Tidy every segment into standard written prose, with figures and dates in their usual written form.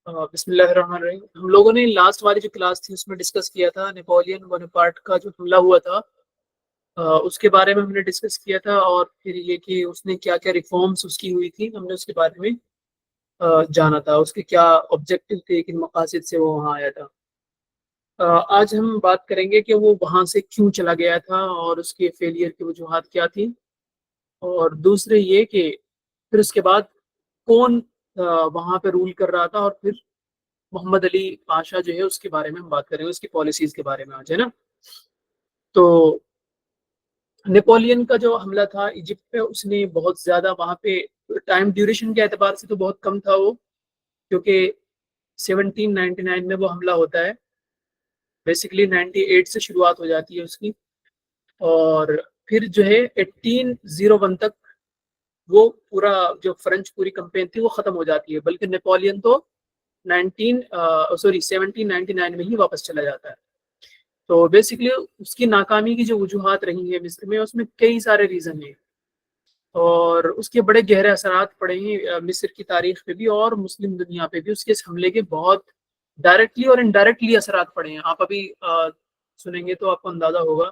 بسم اللہ الرحمن الرحیم. ہم لوگوں نے لاسٹ والی جو کلاس تھی اس میں ڈسکس کیا تھا نیپولین بوناپارٹ کا جو حملہ ہوا تھا اس کے بارے میں ہم نے ڈسکس کیا تھا، اور پھر یہ کہ اس نے کیا کیا ریفارمز اس کی ہوئی تھی ہم نے اس کے بارے میں جانا تھا، اس کے کیا آبجیکٹو تھے، کن مقاصد سے وہ وہاں آیا تھا. آج ہم بات کریں گے کہ وہ وہاں سے کیوں چلا گیا تھا اور اس کے فیلئر کی وجوہات کیا تھی، اور دوسرے یہ کہ پھر اس کے بعد کون وہاں پہ رول کر رہا تھا، اور پھر محمد علی پاشا جو ہے اس کے بارے میں ہم بات کریں گے، اس کی پالیسیز کے بارے میں آج، ہے نا. تو نیپولین کا جو حملہ تھا ایجپٹ پہ، اس نے بہت زیادہ وہاں پہ ٹائم ڈیوریشن کے اعتبار سے تو بہت کم تھا وہ، کیونکہ 1799 میں وہ حملہ ہوتا ہے. بیسیکلی 98 سے شروعات ہو جاتی ہے اس کی، اور پھر جو ہے 1801 تک وہ پورا جو فرنچ پوری کمپین تھی وہ ختم ہو جاتی ہے، بلکہ نیپولین تو 1799 میں ہی واپس چلا جاتا ہے. تو بیسیکلی اس کی ناکامی کی جو وجوہات رہی ہیں مصر میں، اس میں کئی سارے ریزن ہیں، اور اس کے بڑے گہرے اثرات پڑے ہیں مصر کی تاریخ پہ بھی اور مسلم دنیا پہ بھی. اس کے اس حملے کے بہت ڈائریکٹلی اور انڈائریکٹلی اثرات پڑے ہیں. آپ ابھی سنیں گے تو آپ کو اندازہ ہوگا.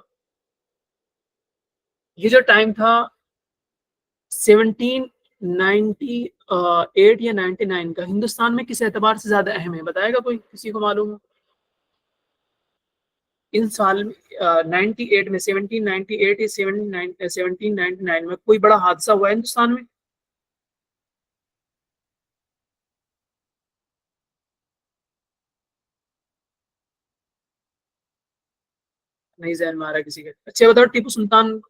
یہ جو ٹائم تھا 1798 یا 99 کا، ہندوستان میں کس اعتبار سے زیادہ اہم ہے؟ بتائے گا کوئی؟ کسی کو معلوم ہو ان سال 98 میں، 1798 یا 1799 میں کوئی بڑا حادثہ ہوا ہے ہندوستان میں؟ نہیں ذہن میں آ رہا ہے کسی کے. اچھا بتاؤ، ٹیپو سلطان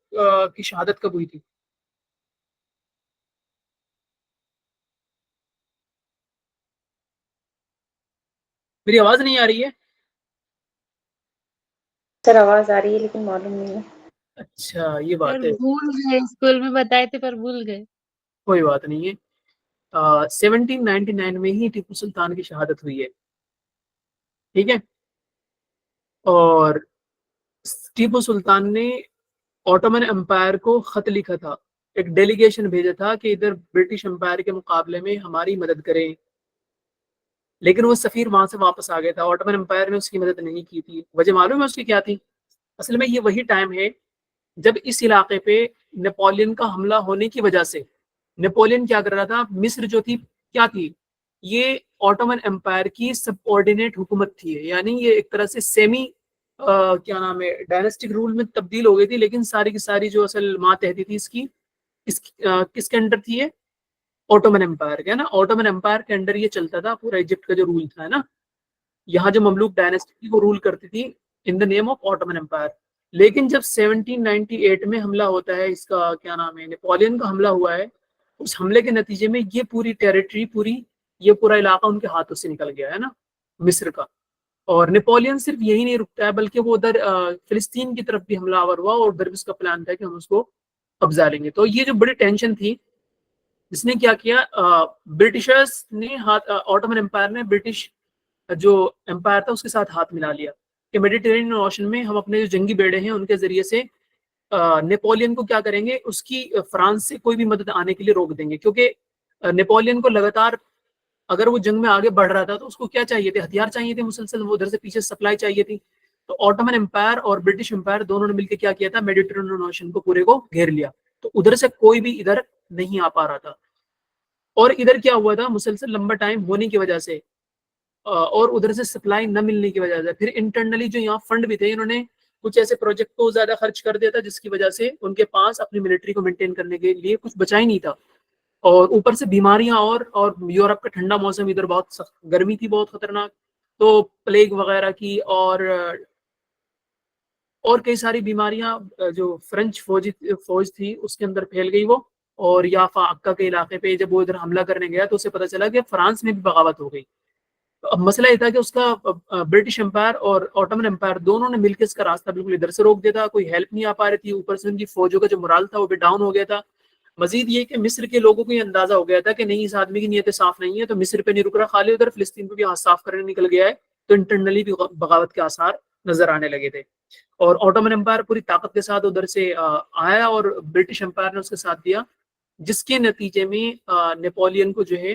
کی شہادت کب ہوئی تھی؟ میری آواز نہیں آ رہی ہے؟ سر آواز آ رہی ہے لیکن معلوم نہیں ہے. اچھا یہ بات سر ہے، بھول گئے، اسکول میں بتائے تھے پر بھول گئے. کوئی بات نہیں ہے. 1799 میں ہی ٹیپو سلطان کی شہادت ہوئی ہے، ٹھیک ہے. اور ٹیپو سلطان نے آٹومن امپائر کو خط لکھا تھا، ایک ڈیلیگیشن بھیجا تھا کہ ادھر برٹش امپائر کے مقابلے میں ہماری مدد کریں، لیکن وہ سفیر وہاں سے واپس آ گیا تھا. آٹومن امپائر نے اس کی مدد نہیں کی تھی. وجہ معلوم ہے اس کی کیا تھی؟ اصل میں یہ وہی ٹائم ہے جب اس علاقے پہ نیپولین کا حملہ ہونے کی وجہ سے نیپولین کیا کر رہا تھا، مصر جو تھی کیا تھی، یہ آٹومن امپائر کی سب آرڈینیٹ حکومت تھی، یعنی یہ ایک طرح سے سیمی کیا نام ہے ڈائنسٹک رول میں تبدیل ہو گئی تھی. لیکن ساری کی ساری جو اصل ماتحتی تھی اس کی کس کے انڈر تھی؟ یہ آٹومن امپائر کے، نا. آٹومن امپائر کے انڈر یہ چلتا تھا پورا ایجپٹ کا جو رول تھا، نا. یہاں جو مملوک ڈائنسٹی تھی وہ رول کرتی تھی ان دا نیم آف آٹومن امپائر. لیکن جب 1798 میں حملہ ہوتا ہے اس کا، کیا نام ہے، نیپولین کا حملہ ہوا ہے، اس حملے کے نتیجے میں یہ پوری ٹیریٹری، یہ پورا علاقہ ان کے ہاتھوں سے نکل گیا ہے، نا، مصر کا. اور نیپولین صرف یہی نہیں رکتا ہے، بلکہ وہ ادھر فلسطین کی طرف بھی حملہ آور ہوا، اور ادھر بھی اس کا پلان تھا کہ ہم اس کو قبضہ لیں گے. تو یہ جو بڑی ٹینشن تھی، جس نے کیا کیا، برٹشرز نے آٹومن امپائر نے برٹش جو امپائر تھا اس کے ساتھ ہاتھ ملا لیا کہ میڈیٹرینین اوشن میں ہم اپنے جو جنگی بیڑے ہیں ان کے ذریعے سے نیپولین کو کیا کریں گے، اس کی فرانس سے کوئی بھی مدد آنے کے لیے روک دیں گے. کیونکہ نیپولین کو لگاتار اگر وہ جنگ میں آگے بڑھ رہا تھا تو اس کو کیا چاہیے تھے، ہتھیار چاہیے تھے مسلسل، وہ ادھر سے پیچھے سپلائی چاہیے تھی. تو آٹومن امپائر اور برٹش امپائر دونوں نے مل کے کیا کیا تھا، میڈیٹرینین اوشن کو پورے کو گھیر لیا. تو ادھر سے کوئی بھی ادھر نہیں آ پا رہا تھا. اور ادھر کیا ہوا تھا، مسلسل لمبا ٹائم ہونے کی وجہ سے اور ادھر سے سپلائی نہ ملنے کی وجہ سے، پھر انٹرنلی جو یہاں فنڈ بھی تھے، انہوں نے کچھ ایسے پروجیکٹ کو زیادہ خرچ کر دیا تھا جس کی وجہ سے ان کے پاس اپنی ملٹری کو مینٹین کرنے کے لیے کچھ بچا ہی نہیں تھا. اور اوپر سے بیماریاں اور یورپ کا ٹھنڈا موسم، ادھر بہت سخت گرمی تھی، بہت خطرناک. تو پلیگ وغیرہ کی اور کئی ساری بیماریاں جو فرنچ فوج تھی اس کے اندر پھیل گئی وہ. اور یافا عکا کے علاقے پہ جب وہ ادھر حملہ کرنے گیا تو اسے پتہ چلا کہ فرانس میں بھی بغاوت ہو گئی. اب مسئلہ یہ تھا کہ اس کا برٹش امپائر اور آٹومن امپائر دونوں نے مل کے اس کا راستہ بالکل ادھر سے روک دیا تھا. کوئی ہیلپ نہیں آ پا رہی تھی، اوپر سے ان کی فوجوں کا جو مرال تھا وہ بھی ڈاؤن ہو گیا تھا. مزید یہ کہ مصر کے لوگوں کو یہ اندازہ ہو گیا تھا کہ نہیں، اس آدمی کی نیتیں صاف نہیں ہے، تو مصر پہ نہیں رک رہا، خالی ادھر فلسطین پہ بھی ہاتھ صاف کرنے نکل گیا ہے. تو انٹرنلی بھی بغاوت کے آثار نظر آنے لگے تھے. اور آٹومن امپائر پوری طاقت کے ساتھ ادھر سے آیا اور برٹش امپائر نے اس کے ساتھ دیا، جس کے نتیجے میں نیپولین کو جو ہے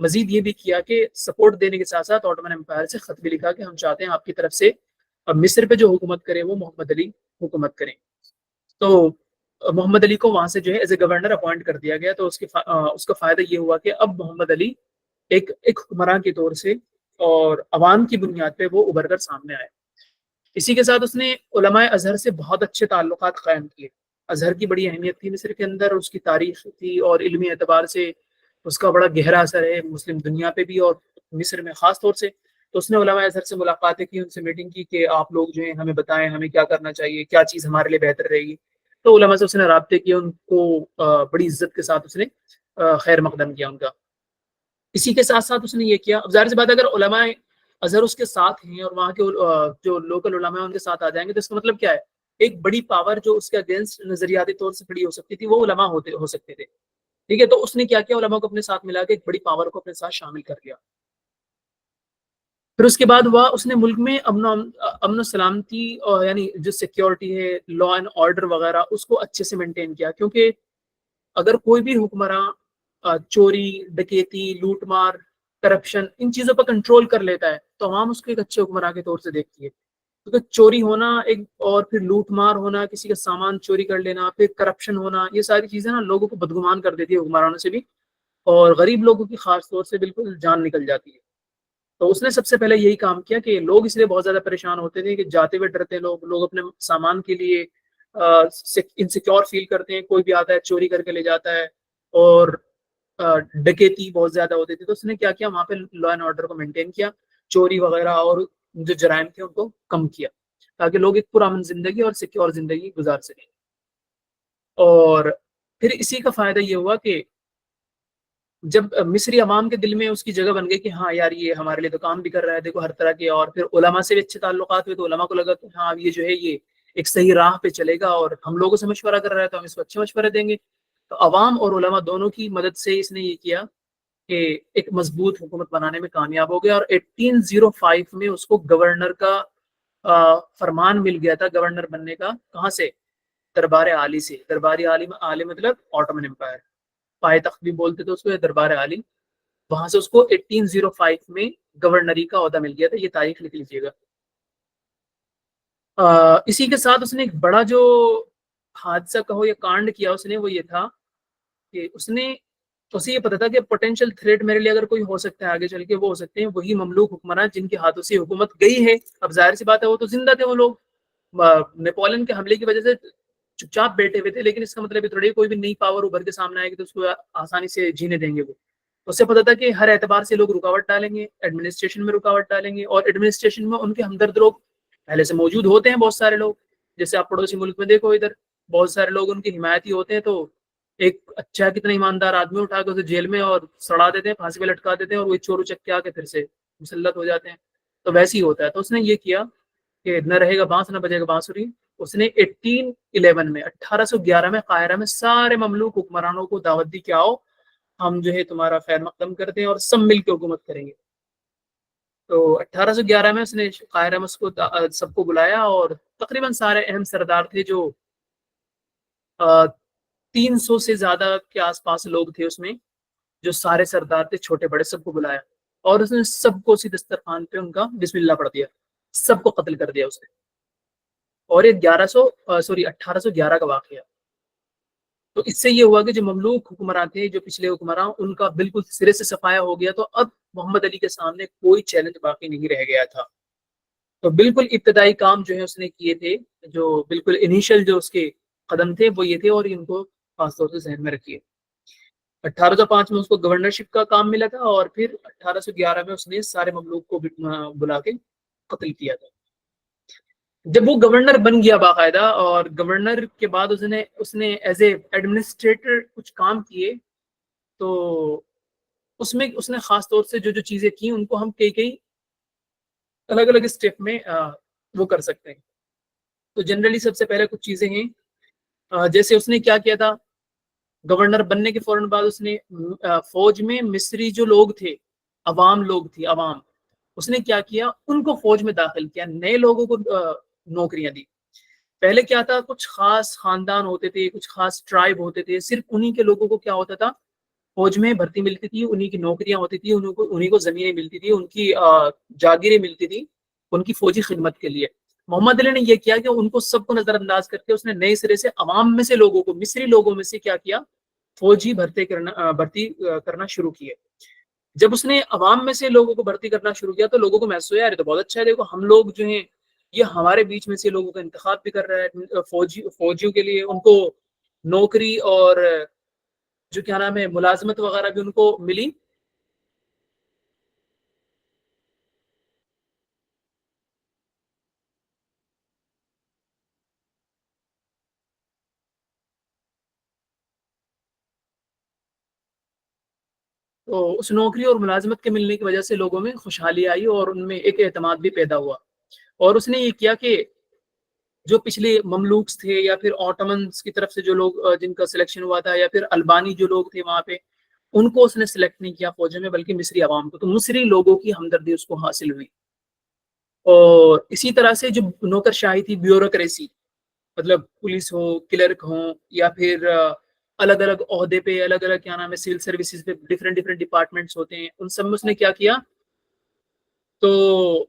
مزید یہ بھی کیا کہ سپورٹ دینے کے ساتھ ساتھ آٹومن امپائر سے خط بھی لکھا کہ ہم چاہتے ہیں آپ کی طرف سے مصر پہ جو حکومت کرے وہ محمد علی حکومت کریں. تو محمد علی کو وہاں سے جو ہے ایز اے گورنر اپوائنٹ کر دیا گیا. تو اس کا فائدہ یہ ہوا کہ اب محمد علی ایک حکمراں کے طور سے اور عوام کی بنیاد پہ وہ ابھر کر سامنے آئے. اسی کے ساتھ اس نے علماء ازہر سے بہت اچھے تعلقات قائم کیے. ازہر کی بڑی اہمیت تھی مصر کے اندر, اس کی تاریخ تھی اور علمی اعتبار سے اس کا بڑا گہرا اثر ہے مسلم دنیا پہ بھی اور مصر میں خاص طور سے. تو اس نے علماء ازہر سے ملاقاتیں کی, ان سے میٹنگ کی کہ آپ لوگ جو ہیں ہمیں بتائیں ہمیں کیا کرنا چاہیے, کیا چیز ہمارے لیے بہتر رہے گی. تو علماء سے اس نے رابطے کیے, ان کو بڑی عزت کے ساتھ اس نے خیر مقدم کیا ان کا. اسی کے ساتھ ساتھ اس نے یہ کیا, اب ظاہر سی بات ہے اگر علماء ازہر اس کے ساتھ ہیں اور وہاں کے جو لوکل علماء ہیں ان کے ساتھ آ جائیں گے تو اس کا مطلب کیا ہے, ایک بڑی پاور جو اس کے اگینسٹ نظریاتی طور سے کھڑی ہو سکتی تھی وہ علماء ہو سکتے تھے. ٹھیک ہے, تو اس نے کیا کیا, علماء کو اپنے ساتھ ملا کے ایک بڑی پاور کو اپنے ساتھ شامل کر لیا. پھر اس کے بعد ہوا اس نے ملک میں امن و سلامتی یعنی جو سیکیورٹی ہے, لا اینڈ آرڈر وغیرہ, اس کو اچھے سے مینٹین کیا. کیونکہ اگر کوئی بھی حکمراں چوری, ڈکیتی, لوٹ مار, کرپشن ان چیزوں پر کنٹرول کر لیتا ہے تو عوام اس کو ایک اچھے حکمراں کے طور سے دیکھتی ہے. کیونکہ چوری ہونا ایک اور پھر لوٹ مار ہونا, کسی کا سامان چوری کر لینا, پھر کرپشن ہونا, یہ ساری چیزیں نا لوگوں کو بدگمان کر دیتی ہے حکمرانوں سے بھی, اور غریب لوگوں کی خاص طور سے بالکل جان نکل جاتی ہے. تو اس نے سب سے پہلے یہی کام کیا کہ لوگ اس لیے بہت زیادہ پریشان ہوتے تھے کہ جاتے ہوئے ڈرتے ہیں لوگ اپنے سامان کے لیے انسیکیور فیل کرتے ہیں, کوئی بھی آتا ہے چوری کر کے لے جاتا ہے, اور ڈکیتی بہت زیادہ ہوتی تھی. تو اس نے کیا کیا, وہاں پہ لا اینڈ آرڈر کو مینٹین کیا, چوری وغیرہ اور جو جرائم تھے ان کو کم کیا تاکہ لوگ ایک پرامن زندگی اور سیکیور زندگی گزار سکیں. اور پھر اسی کا فائدہ یہ ہوا کہ جب مصری عوام کے دل میں اس کی جگہ بن گئی کہ ہاں یار یہ ہمارے لیے تو کام بھی کر رہا ہے دیکھو ہر طرح کے, اور پھر علماء سے بھی اچھے تعلقات ہوئے تو علماء کو لگا کہ ہاں یہ جو ہے یہ ایک صحیح راہ پہ چلے گا اور ہم لوگوں سے مشورہ کر رہا ہے تو ہم اس کو اچھے مشورے دیں گے. تو عوام اور علماء دونوں کی مدد سے اس نے یہ کیا کہ ایک مضبوط حکومت بنانے میں کامیاب ہو گیا. اور 1805 میں اس کو گورنر کا فرمان مل گیا تھا گورنر بننے کا. کہاں سے؟ دربار عالی سے. دربار عالی مطلب آٹومن امپائر, پائے تخت بھی بولتے تھے اس کو, دربار عالی. وہاں سے اس کو 1805 میں گورنری کا عہدہ مل گیا تھا. یہ تاریخ لکھ لیجیے گا. اسی کے ساتھ اس نے ایک بڑا جو حادثہ کہو یا کانڈ کیا اس نے, وہ یہ تھا کہ اسے یہ پتا تھا کہ پوٹینشیل تھریٹ میرے لیے اگر کوئی ہو سکتا ہے آگے چل کے, وہ ہو سکتے ہیں وہی مملوک حکمران جن کے ہاتھوں سے حکومت گئی ہے. اب ظاہر سی بات ہے وہ تو زندہ تھے, وہ لوگ نیپولن کے حملے کی وجہ سے چپ چاپ بیٹھے ہوئے تھے, لیکن اس کا مطلب یہ تھوڑی کوئی بھی نئی پاور ابھر کے سامنے آئے گی تو اس کو آسانی سے جینے دیں گے. وہ اس سے پتا تھا کہ ہر اعتبار سے لوگ رکاوٹ ڈالیں گے, ایڈمنسٹریشن میں رکاوٹ ڈالیں گے, اور ایڈمنسٹریشن میں ان کے ہمدرد لوگ پہلے سے موجود ہوتے ہیں بہت سارے لوگ. جیسے آپ پڑوسی ملک میں دیکھو, ادھر بہت سارے لوگ ان کی حمایتی ہوتے ہیں, تو ایک اچھا کتنا ایماندار آدمی اٹھا کے اسے جیل میں اور سڑا دیتے ہیں, پھانسی پہ لٹکا دیتے ہیں, اور وہی چور چک کے آ کے پھر سے مسلط ہو جاتے ہیں. تو ویسے ہی ہوتا ہے. تو اس نے یہ کیا کہ نہ رہے گا بانس نہ بجے گا بانسری. اس نے 1811 میں قاہرہ میں سارے مملوک حکمرانوں کو دعوت دی کہ آؤ ہم جو ہے تمہارا خیر مقدم کرتے ہیں اور سب مل کے حکومت کریں گے. تو 1811 میں اس نے قاہرہ میں سب کو بلایا, اور تقریباً سارے اہم سردار تھے جو 300 سے زیادہ کے آس پاس لوگ تھے اس میں, جو سارے سردار تھے چھوٹے بڑے, سب کو بلایا, اور اس نے سب کو اسی دسترخوان پہ ان کا بسم اللہ پڑھ دیا, سب کو قتل کر دیا اس نے. اور یہ 1811 کا واقعہ. تو اس سے یہ ہوا کہ جو مملوک حکمران تھے, جو پچھلے حکمران, ان کا بالکل سرے سے صفایا ہو گیا. تو اب محمد علی کے سامنے کوئی چیلنج باقی نہیں رہ گیا تھا. تو بالکل ابتدائی کام جو ہے اس نے کیے تھے, جو بالکل انیشل جو اس کے قدم تھے وہ یہ تھے, اور ان کو خاص طور سے ذہن میں رکھیے. 1805 میں اس کو گورنرشپ کا کام ملا تھا, اور پھر 1811 میں اس نے سارے مملوک کو بلا کے قتل کیا تھا. جب وہ گورنر بن گیا باقاعدہ, اور گورنر کے بعد اس نے ایز اے ایڈمنسٹریٹر کچھ کام کیے, تو اس میں اس نے خاص طور سے جو چیزیں کی ان کو ہم کئی الگ الگ اسٹیپ میں وہ کر سکتے ہیں. تو جنرلی سب سے پہلے کچھ چیزیں ہیں, جیسے اس نے کیا کیا تھا, گورنر بننے کے فوراً بعد اس نے فوج میں مصری جو لوگ تھے, عوام لوگ تھی, عوام, اس نے کیا کیا, ان کو فوج میں داخل کیا, نئے لوگوں کو نوکریاں دی. پہلے کیا تھا, کچھ خاص خاندان ہوتے تھے, کچھ خاص ٹرائب ہوتے تھے, صرف انہی کے لوگوں کو کیا ہوتا تھا, فوج میں بھرتی ملتی تھی، انہیں کی نوکریاں ہوتی تھی، انہیں کو زمینیں ملتی تھی، ان کی جاگیریں ملتی تھی ان کی فوجی خدمت کے لیے۔ محمد علی نے یہ کیا کہ ان کو سب کو نظر انداز کر کے اس نے نئے سرے سے عوام میں سے لوگوں کو، مصری لوگوں میں سے کیا کیا، فوجی بھرتی کرنا شروع کیے۔ جب اس نے عوام میں سے لوگوں کو بھرتی کرنا شروع کیا تو لوگوں کو محسوس ہوا یار یہ تو بہت اچھا ہے، دیکھو ہم لوگ جو ہیں یہ ہمارے بیچ میں سے لوگوں کا انتخاب بھی کر رہا ہے، فوجیوں کے لیے ان کو نوکری اور جو کیا نام ہے ملازمت وغیرہ بھی ان کو ملی۔ تو اس نوکری اور ملازمت کے ملنے کی وجہ سے لوگوں میں خوشحالی آئی اور ان میں ایک اعتماد بھی پیدا ہوا۔ اور اس نے یہ کیا کہ جو پچھلے مملوکس تھے یا پھر آٹومنس کی طرف سے جو لوگ جن کا سلیکشن ہوا تھا یا پھر البانی جو لوگ تھے وہاں پہ، ان کو اس نے سلیکٹ نہیں کیا فوج میں بلکہ مصری عوام کو، تو مصری لوگوں کی ہمدردی اس کو حاصل ہوئی۔ اور اسی طرح سے جو نوکر شاہی تھی، بیوروکریسی، مطلب پولیس ہو، کلرک ہوں، یا پھر الگ الگ عہدے پہ، الگ الگ کیا نام ہے سول سروسز پہ ڈفرینٹ ڈفرینٹ ڈپارٹمنٹس ہوتے ہیں، ان سب میں اس نے کیا کیا تو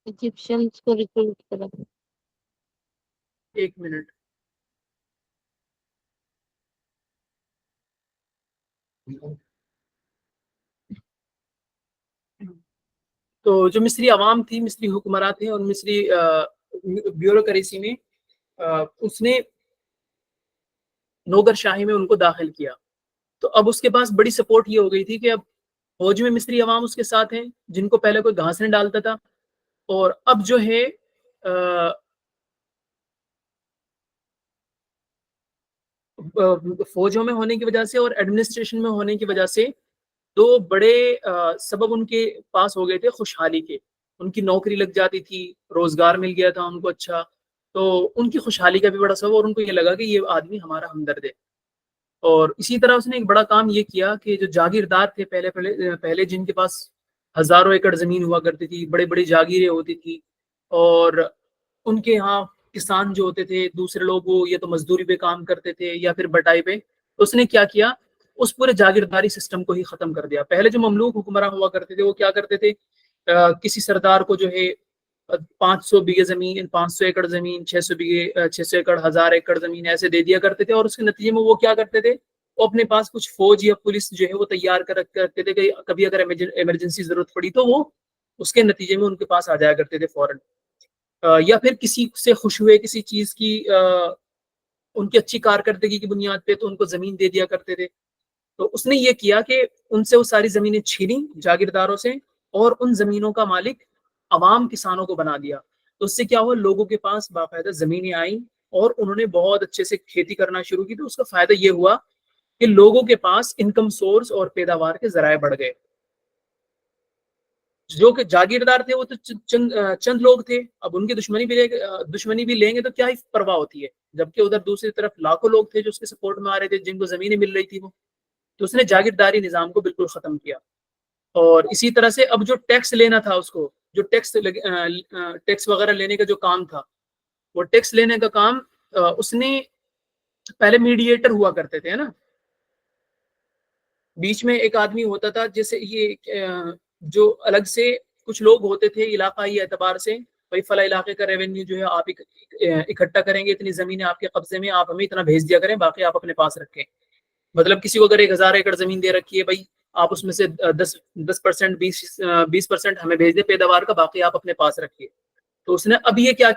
ایجپشنس کو ریکروٹ کرا۔ ایک منٹ، تو جو مصری عوام تھی، مصری حکمراں تھے اور مصری بیوروکریسی میں اس نے نوکر شاہی میں ان کو داخل کیا۔ تو اب اس کے پاس بڑی سپورٹ یہ ہو گئی تھی کہ اب فوج میں مصری عوام اس کے ساتھ ہیں جن کو پہلے کوئی گھاس نہیں ڈالتا تھا، اور اب جو ہے فوجوں میں ہونے کی وجہ سے اور ایڈمنسٹریشن میں ہونے کی وجہ سے دو بڑے سبب ان کے پاس ہو گئے تھے خوشحالی کے۔ ان کی نوکری لگ جاتی تھی، روزگار مل گیا تھا ان کو اچھا، تو ان کی خوشحالی کا بھی بڑا سبب، اور ان کو یہ لگا کہ یہ آدمی ہمارا ہمدرد ہے۔ اور اسی طرح اس نے ایک بڑا کام یہ کیا کہ جو جاگیردار تھے پہلے جن کے پاس ہزاروں ایکڑ زمین ہوا کرتی تھی، بڑے بڑی جاگیریں ہوتی تھی، اور ان کے ہاں کسان جو ہوتے تھے دوسرے لوگ وہ یا تو مزدوری پہ کام کرتے تھے یا پھر بٹائی پہ، اس نے کیا کیا اس پورے جاگیرداری سسٹم کو ہی ختم کر دیا۔ پہلے جو مملوک حکمراں ہوا کرتے تھے وہ کیا کرتے تھے، کسی سردار کو جو ہے 500 بیگھے زمین، 500 ایکڑ زمین، 600 بیگھے، 600 ایکڑ، 1000 ایکڑ زمین ایسے دے دیا کرتے تھے، اور اس کے نتیجے میں وہ کیا کرتے تھے، وہ اپنے پاس کچھ فوج یا پولیس جو ہے وہ تیار کر رکھتے تھے کہ کبھی اگر ایمرجنسی ضرورت پڑی تو وہ اس کے نتیجے میں ان کے پاس آ جایا کرتے تھے فوراً۔ یا پھر کسی سے خوش ہوئے کسی چیز کی ان کی اچھی کارکردگی کی بنیاد پہ تو ان کو زمین دے دیا کرتے تھے۔ تو اس نے یہ کیا کہ ان سے وہ ساری زمینیں چھینی جاگیرداروں سے، اور ان زمینوں کا مالک عوام کسانوں کو بنا دیا۔ تو اس سے کیا ہوا، لوگوں کے پاس باقاعدہ زمینیں آئیں اور انہوں نے بہت اچھے سے کھیتی کرنا شروع کی۔ تو اس کا فائدہ یہ ہوا کہ لوگوں کے پاس انکم سورس اور پیداوار کے ذرائع بڑھ گئے۔ جو کہ جاگیردار تھے وہ تو چند لوگ تھے، اب ان کی دشمنی بھی لیں گے تو کیا ہی پرواہ ہوتی ہے، جبکہ ادھر دوسری طرف لاکھوں لوگ تھے جو اس کے سپورٹ میں آ رہے تھے، جن کو زمینیں مل رہی تھی وہ، تو اس نے جاگیرداری نظام کو بالکل ختم کیا۔ اور اسی طرح سے اب جو ٹیکس لینا تھا اس کو، جو ٹیکس وغیرہ لینے کا جو کام تھا، وہ ٹیکس لینے کا کام اس نے پہلے میڈییٹر ہوا کرتے تھے نا، بیچ میں ایک آدمی ہوتا تھا، جیسے یہ جو الگ سے کچھ لوگ ہوتے تھے علاقائی اعتبار سے، بھائی فلاں علاقے کا ریونیو جو ہے آپ اکٹھا کریں گے، اتنی زمینیں آپ کے قبضے میں، آپ ہمیں اتنا بھیج دیا کریں، باقی آپ اپنے پاس رکھیں۔ مطلب کسی کو اگر 1000 ایکڑ زمین دے رکھی ہے، بھائی آپ اس میں سے 10% 20% ہمیں بھیج دیں پیداوار کا، باقی آپ اپنے پاس رکھیے۔ تو اس نے اب یہ کیا،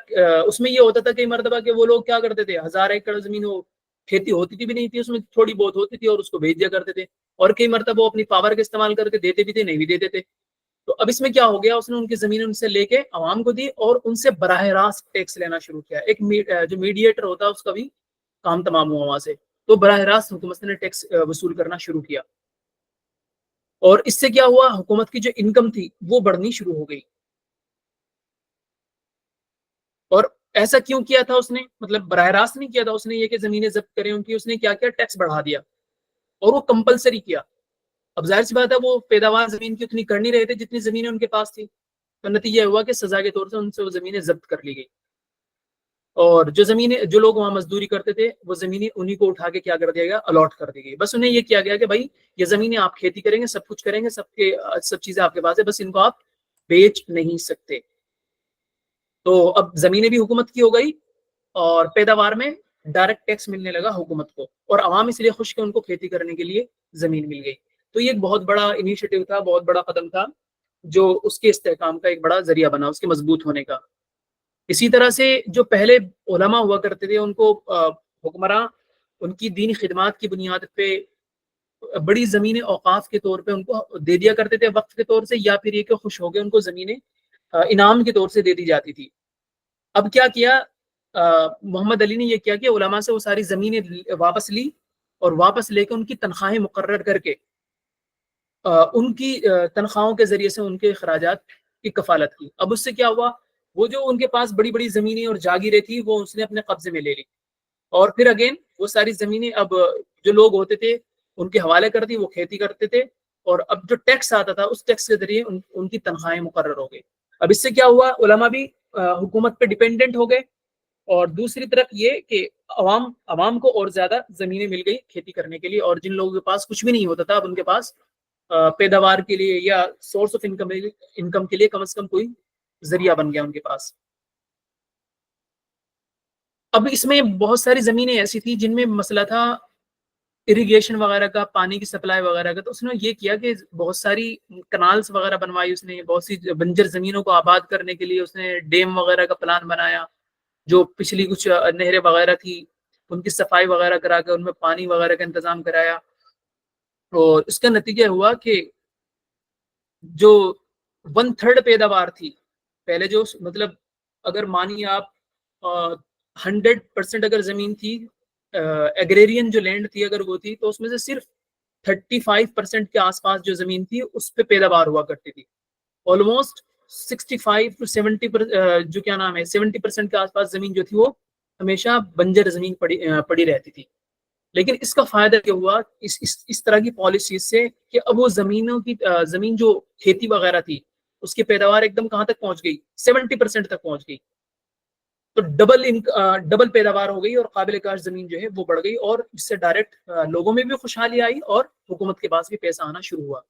اس میں یہ ہوتا تھا کئی مرتبہ کہ وہ لوگ کیا کرتے تھے، 1000 ایکڑ زمین وہ کھیتی ہوتی تھی بھی نہیں تھی، اس میں تھوڑی بہت ہوتی تھی اور اس کو بھیج دیا کرتے تھے، اور کئی مرتبہ وہ اپنی پاور کا استعمال کر کے دیتے بھی تھے، نہیں بھی دیتے تھے۔ تو اب اس میں کیا ہو گیا، اس نے ان کی زمین ان سے لے کے عوام کو دی اور ان سے براہ راست ٹیکس لینا شروع کیا۔ ایک جو میڈییٹر ہوتا ہے اس کا بھی کام تمام ہوا وہاں سے، تو براہ راست حکومت نے ٹیکس وصول کرنا شروع کیا۔ اور اس سے کیا ہوا, حکومت کی جو انکم تھی وہ بڑھنی شروع ہو گئی. اور ایسا کیوں کیا تھا اس نے, مطلب براہ راست نہیں کیا تھا اس نے یہ کہ زمینیں ضبط کریں ان کی, اس نے کیا کیا, ٹیکس بڑھا دیا اور وہ کمپلسری کیا. اب ظاہر سی بات ہے وہ پیداوار زمین کی اتنی کر نہیں رہے تھے جتنی زمینیں ان کے پاس تھی, تو نتیجہ ہوا کہ سزا کے طور سے ان سے وہ زمینیں ضبط کر لی گئی. اور جو زمینیں, جو لوگ وہاں مزدوری کرتے تھے وہ زمینیں انہی کو اٹھا کے کیا کر دیا گیا, الاٹ کر دی گئی. بس انہیں یہ کیا گیا کہ بھائی یہ زمینیں آپ کھیتی کریں گے, سب کچھ کریں گے, سب چیزیں آپ کے پاس ہے, بس ان کو آپ بیچ نہیں سکتے. تو اب زمینیں بھی حکومت کی ہو گئی اور پیداوار میں ڈائریکٹ ٹیکس ملنے لگا حکومت کو, اور عوام اس لیے خوش کہ ان کو کھیتی کرنے کے لیے زمین مل گئی. تو یہ ایک بہت بڑا انیشیٹو تھا, بہت بڑا قدم تھا جو اس کے استحکام کا ایک بڑا ذریعہ بنا, اس کے مضبوط ہونے کا. اسی طرح سے جو پہلے علماء ہوا کرتے تھے ان کو حکمراں ان کی دینی خدمات کی بنیاد پہ بڑی زمینیں اوقاف کے طور پہ ان کو دے دیا کرتے تھے وقف کے طور سے, یا پھر یہ کہ خوش ہو گئے ان کو زمینیں انعام کے طور سے دے دی جاتی تھی. اب کیا کیا محمد علی نے, یہ کیا کہ علماء سے وہ ساری زمینیں واپس لی اور واپس لے کے ان کی تنخواہیں مقرر کر کے ان کی تنخواہوں کے ذریعے سے ان کے اخراجات کی کفالت کی. اب اس سے کیا ہوا, وہ جو ان کے پاس بڑی بڑی زمینیں اور جاگیریں تھی وہ اس نے اپنے قبضے میں لے لی, اور پھر اگین وہ ساری زمینیں اب جو لوگ ہوتے تھے ان کے حوالے کر دی, وہ کھیتی کرتے تھے, اور اب جو ٹیکس آتا تھا اس ٹیکس کے ذریعے ان کی تنخواہیں مقرر ہو گئی. اب اس سے کیا ہوا, علماء بھی حکومت پہ ڈیپینڈنٹ ہو گئے, اور دوسری طرف یہ کہ عوام کو اور زیادہ زمینیں مل گئی کھیتی کرنے کے لیے, اور جن لوگوں کے پاس کچھ بھی نہیں ہوتا تھا اب ان کے پاس پیداوار کے لیے یا سورس آف انکم کے لیے کم از کم کوئی ذریعہ بن گیا ان کے پاس. اب اس میں بہت ساری زمینیں ایسی تھی جن میں مسئلہ تھا اریگیشن وغیرہ کا, پانی کی سپلائی وغیرہ کا, تو اس نے یہ کیا کہ بہت ساری کنالز وغیرہ بنوائی اس نے, بہت سی بنجر زمینوں کو آباد کرنے کے لیے اس نے ڈیم وغیرہ کا پلان بنایا, جو پچھلی کچھ نہریں وغیرہ تھی ان کی صفائی وغیرہ کرا کے ان میں پانی وغیرہ کا انتظام کرایا. اور اس کا نتیجہ ہوا کہ جو 1/3 پیداوار تھی پہلے, جو مطلب اگر مانیے آپ 100% اگر زمین تھی ایگریرین جو لینڈ تھی اگر وہ تھی, تو اس میں سے صرف 35% کے آس پاس جو زمین تھی اس پہ پیداوار ہوا کرتی تھی. آلموسٹ 65 to 70 جو کیا نام ہے 70% کے آس پاس زمین جو تھی وہ ہمیشہ بنجر زمین پڑی رہتی تھی. لیکن اس کا فائدہ کیا ہوا اس طرح کی پالیسیز سے کہ اب وہ زمین جو کھیتی وغیرہ تھی اس کی پیداوار ایک دم کہاں تک پہنچ گئی, 70% تک پہنچ گئی. تو ڈبل پیداوار ہو گئی اور قابل کاشت زمین جو ہے وہ بڑھ گئی, اور اس سے ڈائریکٹ لوگوں میں بھی خوشحالی آئی اور حکومت کے پاس بھی پیسہ آنا شروع ہوا.